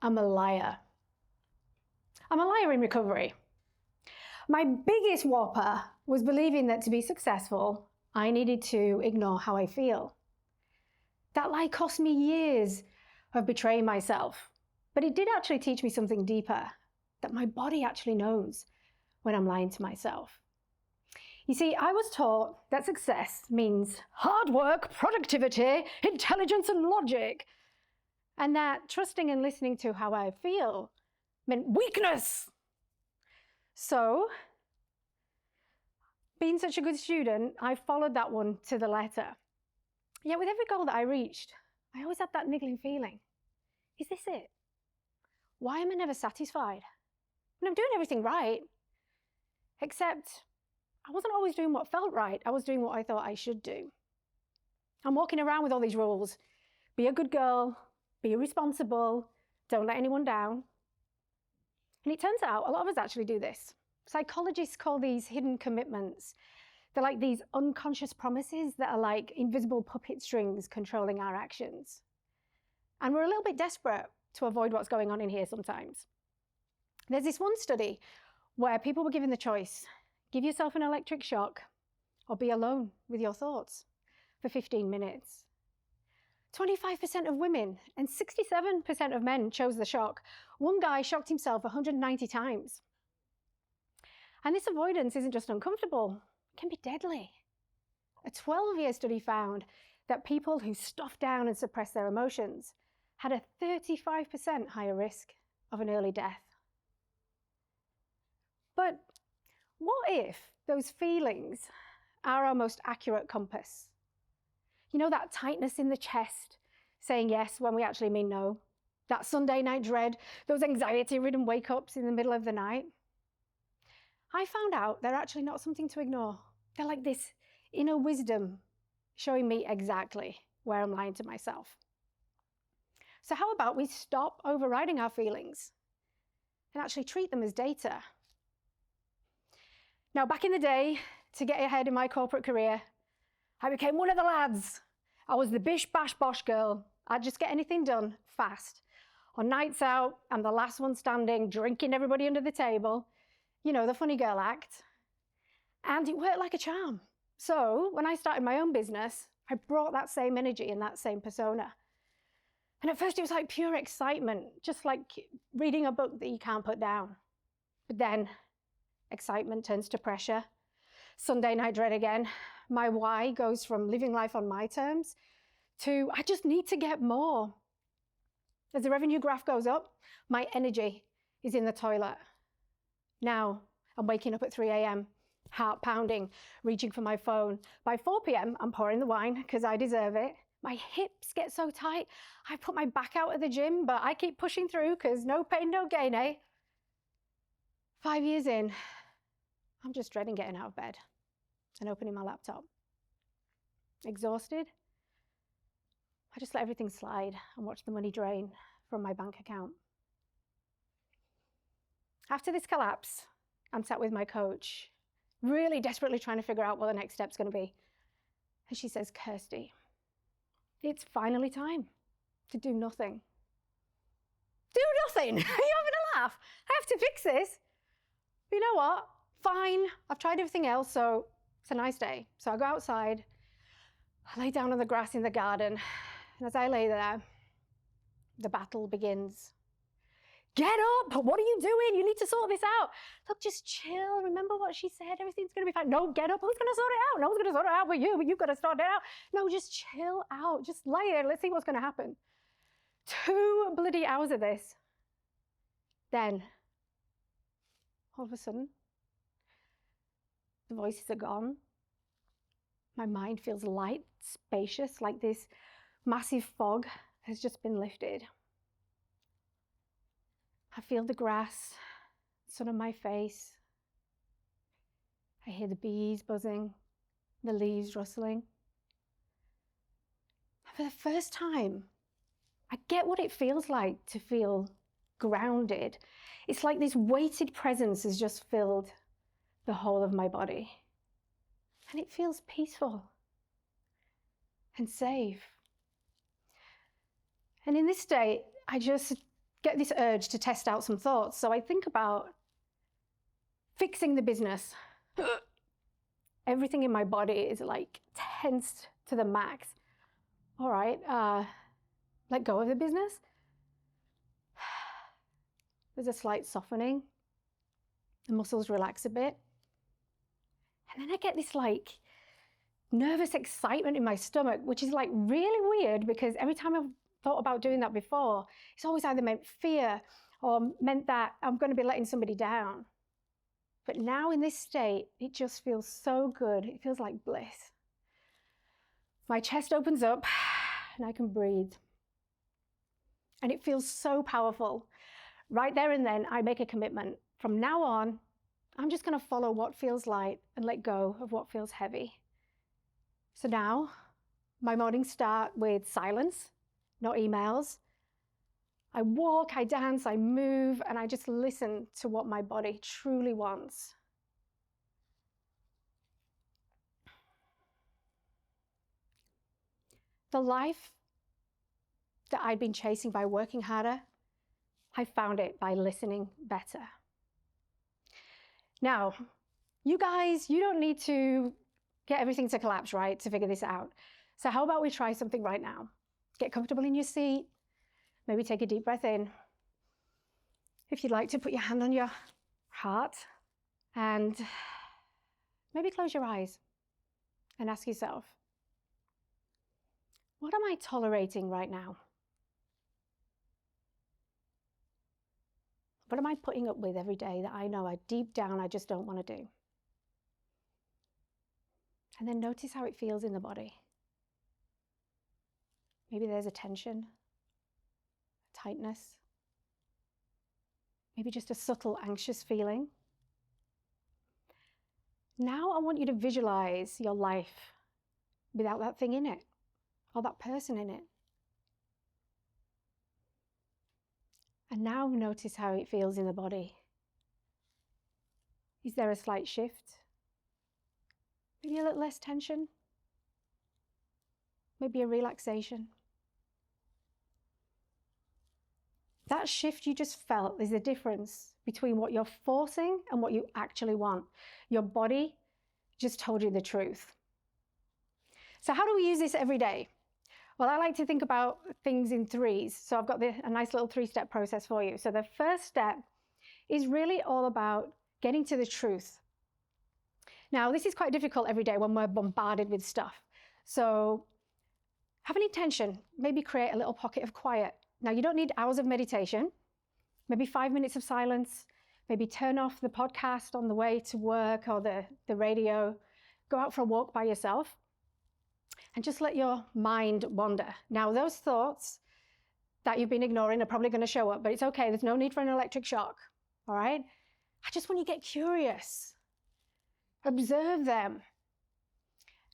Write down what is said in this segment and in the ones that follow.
I'm a liar. I'm a liar in recovery. My biggest whopper was believing that to be successful, I needed to ignore how I feel. That lie cost me years of betraying myself, but it did actually teach me something deeper, that my body actually knows when I'm lying to myself. You see, I was taught that success means hard work, productivity, intelligence, and logic, and that trusting and listening to how I feel meant weakness. So, being such a good student, I followed that one to the letter. Yet with every goal that I reached, I always had that niggling feeling. Is this it? Why am I never satisfied? When I'm doing everything right, except I wasn't always doing what felt right. I was doing what I thought I should do. I'm walking around with all these rules. Be a good girl, be responsible, don't let anyone down. And it turns out a lot of us actually do this. Psychologists call these hidden commitments. They're like these unconscious promises that are like invisible puppet strings controlling our actions. And we're a little bit desperate to avoid what's going on in here sometimes. There's this one study where people were given the choice: give yourself an electric shock or be alone with your thoughts for 15 minutes. 25% of women and 67% of men chose the shock. One guy shocked himself 190 times. And this avoidance isn't just uncomfortable, it can be deadly. A 12-year study found that people who stuff down and suppress their emotions had a 35% higher risk of an early death. But what if those feelings are our most accurate compass? You know, that tightness in the chest, saying yes when we actually mean no. That Sunday night dread, those anxiety-ridden wake-ups in the middle of the night. I found out they're actually not something to ignore. They're like this inner wisdom showing me exactly where I'm lying to myself. So how about we stop overriding our feelings and actually treat them as data? Now, back in the day, to get ahead in my corporate career, I became one of the lads. I was the bish, bash, bosh girl. I'd just get anything done fast. On nights out, I'm the last one standing, drinking everybody under the table. You know, the funny girl act. And it worked like a charm. So when I started my own business, I brought that same energy and that same persona. And at first it was like pure excitement, just like reading a book that you can't put down. But then excitement turns to pressure. Sunday night dread again. My why goes from living life on my terms to I just need to get more. As the revenue graph goes up, my energy is in the toilet. Now I'm waking up at 3 a.m., heart pounding, reaching for my phone. By 4 p.m., I'm pouring the wine because I deserve it. My hips get so tight, I put my back out at the gym, but I keep pushing through because no pain, no gain, eh? 5 years in, I'm just dreading getting out of bed and opening my laptop. Exhausted, I just let everything slide and watch the money drain from my bank account. After this collapse, I'm sat with my coach, really desperately trying to figure out what the next step's going to be. And she says, Kirsty, it's finally time to do nothing. Do nothing? Are you having a laugh? I have to fix this. But you know what? Fine, I've tried everything else, so it's a nice day. So I go outside, I lay down on the grass in the garden, and as I lay there, the battle begins. Get up! What are you doing? You need to sort this out. Look, just chill. Remember what she said? Everything's going to be fine. No, get up. Who's going to sort it out? No one's going to sort it out but you. But you've got to sort it out. No, just chill out. Just lay there. Let's see what's going to happen. 2 bloody hours of this. Then, all of a sudden, the voices are gone. My mind feels light, spacious, like this massive fog has just been lifted. I feel the grass, sun on my face. I hear the bees buzzing, the leaves rustling. For the first time, I get what it feels like to feel grounded. It's like this weighted presence has just filled the whole of my body. And it feels peaceful and safe. And in this state, I just get this urge to test out some thoughts. So I think about fixing the business. Everything in my body is like tensed to the max. All right, let go of the business. There's a slight softening. The muscles relax a bit. And then I get this like nervous excitement in my stomach, which is like really weird because every time I've thought about doing that before, it's always either meant fear or meant that I'm going to be letting somebody down. But now in this state, it just feels so good. It feels like bliss. My chest opens up and I can breathe. And it feels so powerful. Right there and then, I make a commitment. From now on, I'm just going to follow what feels light and let go of what feels heavy. So now, my mornings start with silence, not emails. I walk, I dance, I move, and I just listen to what my body truly wants. The life that I'd been chasing by working harder, I found it by listening better. Now, you guys, you don't need to get everything to collapse, right, to figure this out. So how about we try something right now? Get comfortable in your seat. Maybe take a deep breath in. If you'd like to, put your hand on your heart and maybe close your eyes and ask yourself, what am I tolerating right now? What am I putting up with every day that I know deep down I just don't want to do? And then notice how it feels in the body. Maybe there's a tension, a tightness, maybe just a subtle anxious feeling. Now I want you to visualize your life without that thing in it, or that person in it. And now notice how it feels in the body. Is there a slight shift? Maybe a little less tension? Maybe a relaxation? That shift you just felt is the difference between what you're forcing and what you actually want. Your body just told you the truth. So how do we use this every day? Well, I like to think about things in threes. So I've got a nice little three-step process for you. So the first step is really all about getting to the truth. Now, this is quite difficult every day when we're bombarded with stuff. So have an intention, maybe create a little pocket of quiet. Now, you don't need hours of meditation, maybe 5 minutes of silence, maybe turn off the podcast on the way to work or the radio, go out for a walk by yourself, and just let your mind wander. Now, those thoughts that you've been ignoring are probably going to show up, but it's okay. There's no need for an electric shock, all right? I just want you to get curious. Observe them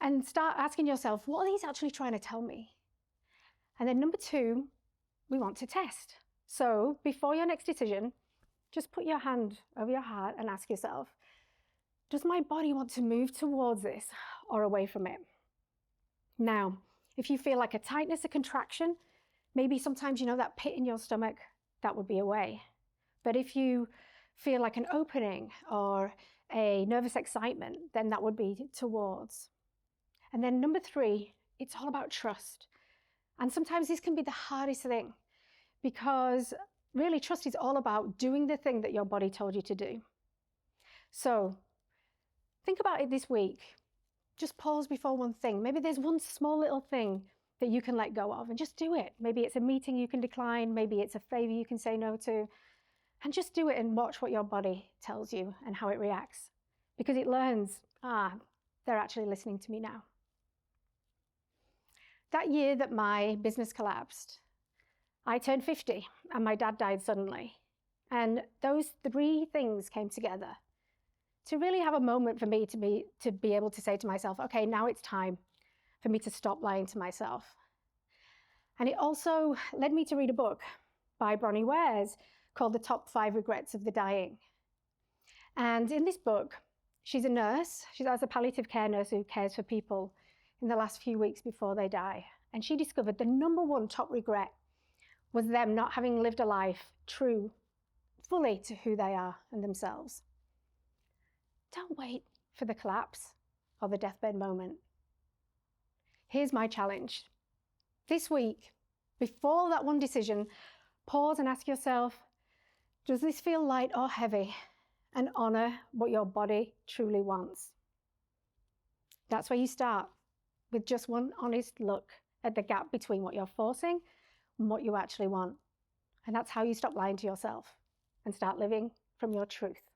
and start asking yourself, what are these actually trying to tell me? And then number two, we want to test. So before your next decision, just put your hand over your heart and ask yourself, does my body want to move towards this or away from it? Now, if you feel like a tightness, a contraction, maybe sometimes you know that pit in your stomach, that would be away. But if you feel like an opening or a nervous excitement, then that would be towards. And then number three, it's all about trust. And sometimes this can be the hardest thing because really trust is all about doing the thing that your body told you to do. So think about it this week. Just pause before one thing. Maybe there's one small little thing that you can let go of and just do it. Maybe it's a meeting you can decline. Maybe it's a favor you can say no to. And just do it and watch what your body tells you and how it reacts. Because it learns, they're actually listening to me now. That year that my business collapsed, I turned 50 and my dad died suddenly. And those three things came together to really have a moment for me to be able to say to myself, okay, now it's time for me to stop lying to myself. And it also led me to read a book by Bronnie Ware's called The Top 5 Regrets of the Dying. And in this book, she's a nurse. She's a palliative care nurse who cares for people in the last few weeks before they die. And she discovered the number one top regret was them not having lived a life true fully to who they are and themselves. Don't wait for the collapse or the deathbed moment. Here's my challenge. This week, before that one decision, pause and ask yourself, does this feel light or heavy? And honor what your body truly wants. That's where you start, with just one honest look at the gap between what you're forcing and what you actually want. And that's how you stop lying to yourself and start living from your truth.